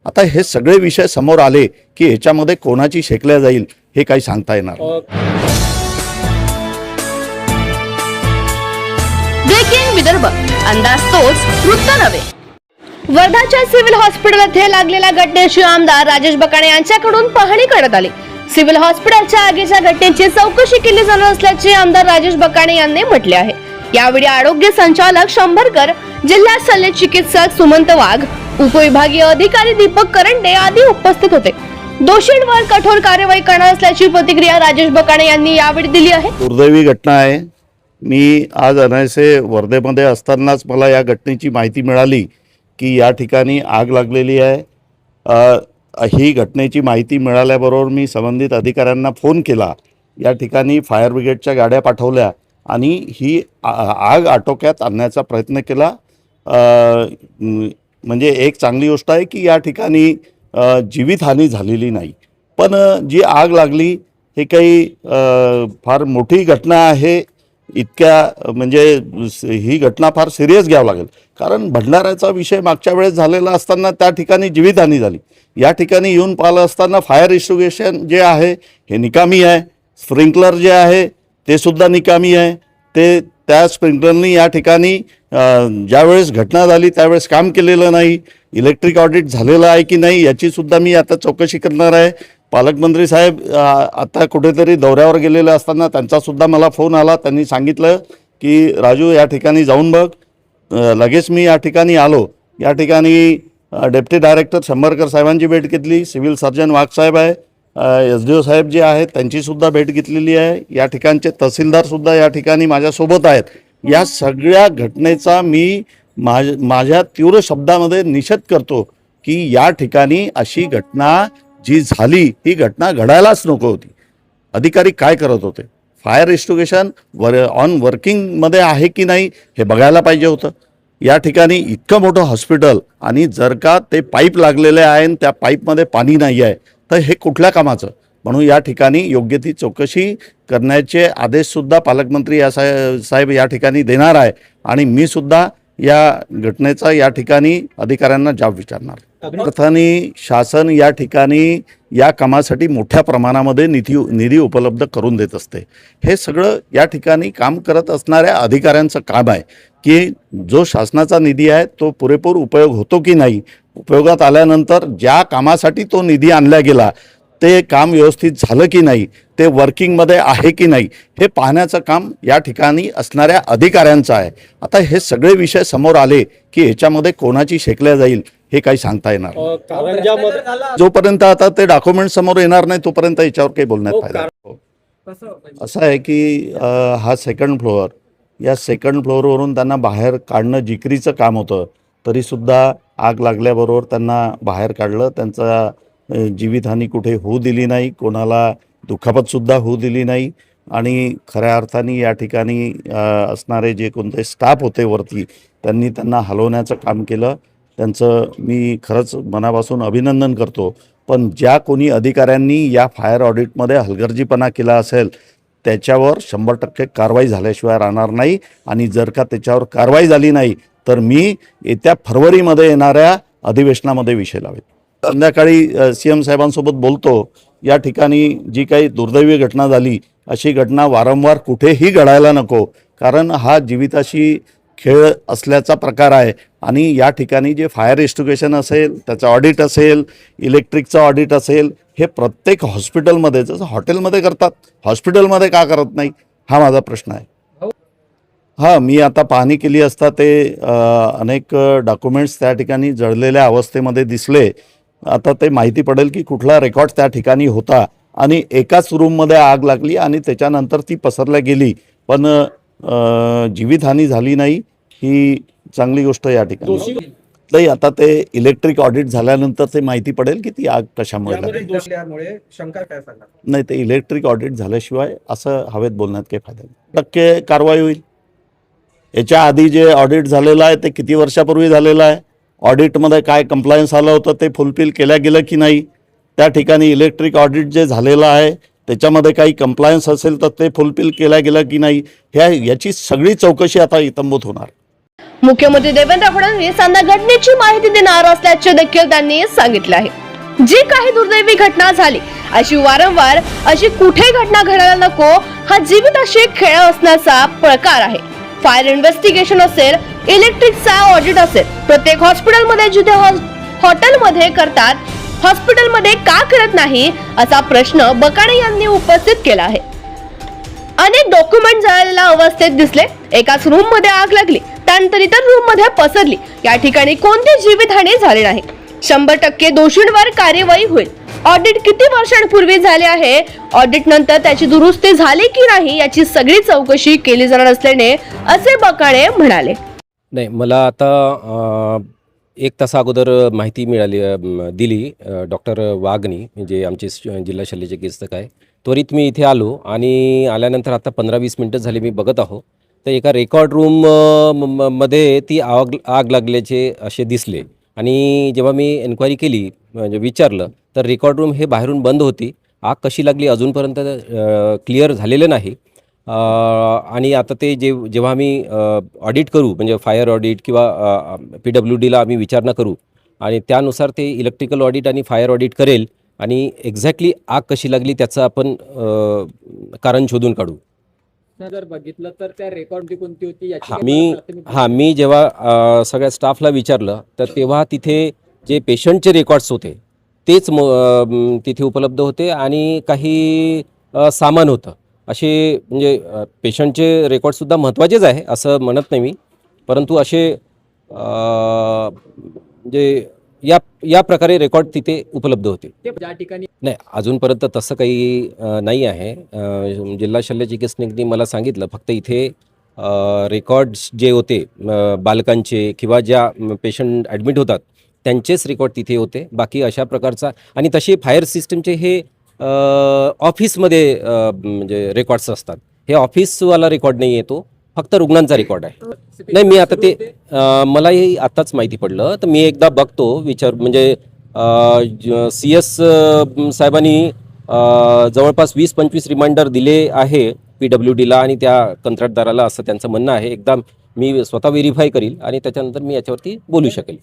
आता हे सगळे विषय समोर आले की ह्याच्यामध्ये कोणाची शेकल्या जाईल हे काही सांगता येणार नाही. ब्रेकिंग विदर्भ, अंदाज तोच वृत्त नव्हे. वर्धाच्या सिव्हिल हॉस्पिटलमध्ये लागलेल्या घटनेची आमदार राजेश बकाणे यांच्याकडून पाहणी करण्यात आली. सिव्हिल हॉस्पिटलच्या आगीच्या घटनेची चौकशी केली जाणार असल्याचे आमदार राजेश बकाणे यांनी म्हटले आहे. यावेळी आरोग्य संचालक शंभरकर, जिल्हा शल्य चिकित्सक सुमंत वाघ, उपविभागीय अधिकारी दीपक करंडे आदी उपस्थित होते. दोषींवर कठोर कार्यवाही करणार असल्याची प्रतिक्रिया राजेश बकाणे यांनी यावेळी दिली आहे. दुर्दैवी घटना आहे. मी आज अनायसे वर्धेमध्ये असतानाच मला या घटनेची माहिती मिळाली की या ठिकाणी आग लागलेली आहे. ही घटनेची माहिती मिळाल्याबरोबर मी संबंधित अधिकाऱ्यांना फोन केला. या ठिकाणी फायर ब्रिगेडच्या गाड्या पाठवल्या आणि ही आग आटोक्यात आणण्याचा प्रयत्न केला. म्हणजे एक चांगली गोष्ट आहे की या ठिकाणी जीवितहानी झालेली नाही. पण जी आग लागली हे काही फार मोठी घटना आहे. इतक्या म्हणजे ही घटना फार सिरियस घ्यावं लागेल, कारण भंडाऱ्याचा विषय मागच्या वेळेस झालेला असताना त्या ठिकाणी जीवितहानी झाली. या ठिकाणी येऊन पाहिलं असताना फायर एक्सटिंग्विशन जे आहे हे निकामी आहे. स्प्रिंकलर जे आहे ते सुद्धा निकामी आहे. त्या स्प्रिंकलरनी या ठिकाणी ज्यावेळेस घटना झाली त्यावेळेस काम केलेलं नाही. इलेक्ट्रिक ऑडिट झालेलं आहे की नाही याची सुद्धा मी आता चौकशी करणार आहे. पालकमंत्री साहेब आता कुठेतरी दौऱ्यावर गेलेले असताना त्यांचासुद्धा मला फोन आला. त्यांनी सांगितलं की राजू या ठिकाणी जाऊन बघ. लगेच मी या ठिकाणी आलो. या ठिकाणी डेप्युटी डायरेक्टर शंभरकर साहेबांची भेट घेतली. सिव्हिल सर्जन वाघ साहेब आहे, SDO साहेब जे आहेत त्यांचीसुद्धा भेट घेतलेली आहे. या ठिकाणचे तहसीलदारसुद्धा या ठिकाणी माझ्यासोबत आहेत. या सगळ्या घटनेचा मी माझ्या तीव्र शब्दामध्ये निषेध करतो की या ठिकाणी अशी घटना जी झाली ही घटना घडायलाच नको होती. अधिकारी काय करत होते? फायर एक्सटिंग्विशन ऑन वर्किंगमध्ये आहे की नाही हे बघायला पाहिजे होतं. या ठिकाणी इतकं मोठं हॉस्पिटल आणि जर का ते पाईप लागलेले आहे आणि त्या पाईपमध्ये पाणी नाही आहे तर हे कुठल्या कामाचं? म्हणून या ठिकाणी योग्य ती चौकशी करण्याचे आदेशसुद्धा पालकमंत्री साहेब या ठिकाणी देणार आहे आणि मी सुद्धा या घटनेचा या ठिकाणी अधिकाऱ्यांना जाब विचारणार. अर्थाने शासन या ठिकाणी या कामासाठी मोठ्या प्रमाणामध्ये निधी उपलब्ध करून देत असते. हे सगळं या ठिकाणी काम करत असणाऱ्या अधिकाऱ्यांचं काम आहे की जो शासनाचा निधी आहे तो पुरेपूर उपयोग होतो की नाही, उपयोगात आल्यानंतर ज्या कामासाठी तो निधी आणला गेला ते काम व्यवस्थित झालं की नाही, ते वर्किंगमध्ये आहे की नाही हे पाहण्याचं काम या ठिकाणी असणाऱ्या अधिकाऱ्यांचं आहे. आता हे सगळे विषय समोर आले की ह्याच्यामध्ये कोणाची शेकल्या जाईल हे काही सांगता येणार नाही. जोपर्यंत आता ते डॉक्युमेंट समोर येणार नाही तोपर्यंत याच्यावर काही बोलण्यात फायदा. असं आहे की हा सेकंड फ्लोअर, या सेकंड फ्लोअरवरून त्यांना बाहेर काढणं जिकरीचं काम होतं. तरीसुद्धा आग लागल्याबरोबर त्यांना बाहेर काढलं. त्यांचा जीवितहानी कुठे होऊ दिली नाही, कोणाला दुखापतसुद्धा होऊ दिली नाही. आणि खऱ्या अर्थाने या ठिकाणी असणारे जे कोणते स्टाफ होते वरती त्यांना हलवण्याचं काम केलं. त्यांचं मी खरंच मनापासून अभिनंदन करतो. पण ज्या कोणी अधिकाऱ्यांनी या फायर ऑडिटमध्ये हलगर्जीपणा केला असेल त्याच्यावर 100% कारवाई झाल्याशिवाय राहणार नाही. आणि जर का त्याच्यावर कारवाई झाली नाही तर मी येत्या फरवरीमध्ये येणाऱ्या अधिवेशनामध्ये विषय लावेल. संध्याकाळी CM साहेबांसोबत बोलतो. या ठिकाणी जी काही दुर्दैवी घटना झाली अशी घटना वारंवार कुठेही घडायला नको, कारण हा जीविताशी खेळ असल्याचा प्रकार आहे. आणि या ठिकाणी जे फायर एक्सटिंग्विशन असेल, त्याचं ऑडिट असेल, इलेक्ट्रिकचं ऑडिट असेल, हे प्रत्येक हॉस्पिटलमध्ये जसं हॉटेलमध्ये करतात हॉस्पिटलमध्ये का करत नाही हा माझा प्रश्न आहे. हां, मी आता पाहणी केली असता ते अनेक डॉक्युमेंट्स त्या ठिकाणी जळलेल्या अवस्थेमध्ये दिसले. आता ते माहिती पडेल की कुठला रेकॉर्ड त्या ठिकाणी होता आणि एकाच रूममध्ये आग लागली आणि त्याच्यानंतर ती पसरल्या गेली. पण जीवितहानी झाली नाही ही चांगली गोष्ट या ठिकाणी नाही. आता ते इलेक्ट्रिक ऑडिट झाल्यानंतर ते माहिती पडेल की ती आग कशामुळे लागली. नाही, ते इलेक्ट्रिक ऑडिट झाल्याशिवाय असं हवेत बोलण्यात काही फायदा नाही. टक्के कारवाई होईल. याच्या आधी जे ऑडिट झालेलं आहे ते किती वर्षापूर्वी झालेलं आहे, ऑडिटमध्ये काय कंप्लायन्स आलं होतं ते फुलफिल केल्या गेलं की नाही, त्या ठिकाणी इलेक्ट्रिक ऑडिट जे झालेलं आहे त्याच्यामध्ये काही कंप्लायन्स असेल तर ते फुलफिल केल्या गेलं की नाही, याची सगळी चौकशी आता इत्थंभूत होणार. मुख्यमंत्री देवेंद्र फडणवीस यांना घटनेची माहिती देणार असल्याचे देखील त्यांनी सांगितले आहे। जी काही दुर्दैवी घटना झाली अशी वारंवार अशी कुठे घटना घडायला नको, हा जीविताशी खेळ असण्याचा प्रकार आहे। फायर इन्व्हेस्टिगेशन असेल, इलेक्ट्रिकचा ऑडिट असेल, प्रत्येक हॉस्पिटलमध्ये जिथे हॉटेलमध्ये करतात, हॉस्पिटलमध्ये का करत नाही असा प्रश्न बकाणे यांनी उपस्थित केला आहे। अनेक डॉक्युमेंट जळलेल्या अवस्थेत दिसले, एकाच रूम मध्ये आग लागली, त्यानंतर इतर रूम मध्ये पसरली। या ठिकाणी कोणती जीवितहानी झाली नाही। 100% दोषींवर कार्यवाही होईल। ऑडिट किती वर्षांपूर्वी झाले आहे, ऑडिट नंतर त्याची दुरुस्ती झाली की नाही याची सगळी चौकशी केली जाणार असल्याने असे बकाणे म्हणाले। नाही, मला आता 1 तास अगोदर माहिती मिळाली दिली डॉक्टर वाघनी, म्हणजे आमचे जिल्हा शल्य चिकित्सक आहे। त्वरित मी इथे आलो आणि आल्यानंतर आता 15-20 मिनटं झाली मी बघत आहो, तर एका रेकॉर्ड रूम मध्ये ती आग लागल्याचे असे दिसले। आणि जेव्हा मी एन्क्वायरी केली, म्हणजे विचारलं, तर रेकॉर्ड रूम हे बाहेरून बंद होती। आग कशी लागली अजूनपर्यंत क्लिअर झालेलं नाही। आणि आता ते जेव्हा आम्ही ऑडिट करू, म्हणजे फायर ऑडिट किंवा PWDला आम्ही विचारणा करू आणि त्यानुसार ते इलेक्ट्रिकल ऑडिट आणि फायर ऑडिट करेल आणि एक्झॅक्टली आग कशी लागली त्याचं आपण कारण शोधून काढू। जर बघितलं तर त्या रेकॉर्ड कोणती होती याची मी जेव्हा सगळ्या स्टाफला विचारलं, तर तेव्हा तिथे जे पेशंटचे रेकॉर्ड्स होते तेच तिथे उपलब्ध होते आणि काही सामान होतं। असे म्हणजे पेशंटचे रेकॉर्डसुद्धा महत्त्वाचेच आहे असं म्हणत नाही मी, परंतु असे म्हणजे या प्रकारे रेकॉर्ड तिथे उपलब्ध होते। ज्या ठिकाणी नाही, अजूनपर्यंत तसं काही नाही आहे। जिल्हा शल्य चिकित्सकांनी मला सांगितलं फक्त इथे रेकॉर्ड्स जे होते बालकांचे किंवा ज्या पेशंट ॲडमिट होतात त्यांचेच रेकॉर्ड तिथे होते। बाकी अशा प्रकारचा आणि तसे फायर सिस्टमचे हे ऑफिसमध्ये म्हणजे रेकॉर्ड्स असतात। हे ऑफिसवाला रेकॉर्ड नाही आहे, तो फक्त रुग्णांचा रेकॉर्ड आहे। नाही, मी आता ते मलाही आत्ताच माहिती पडलं, तर मी एकदा बघतो म्हणजे CS साहेबांनी जवळपास 20-25 रिमाइंडर दिले आहे PWDला आणि त्या कंत्राटदाराला, असं त्यांचं म्हणणं आहे। एकदा मी स्वतः व्हेरीफाय करील आणि त्याच्यानंतर मी याच्यावरती बोलू शकेल।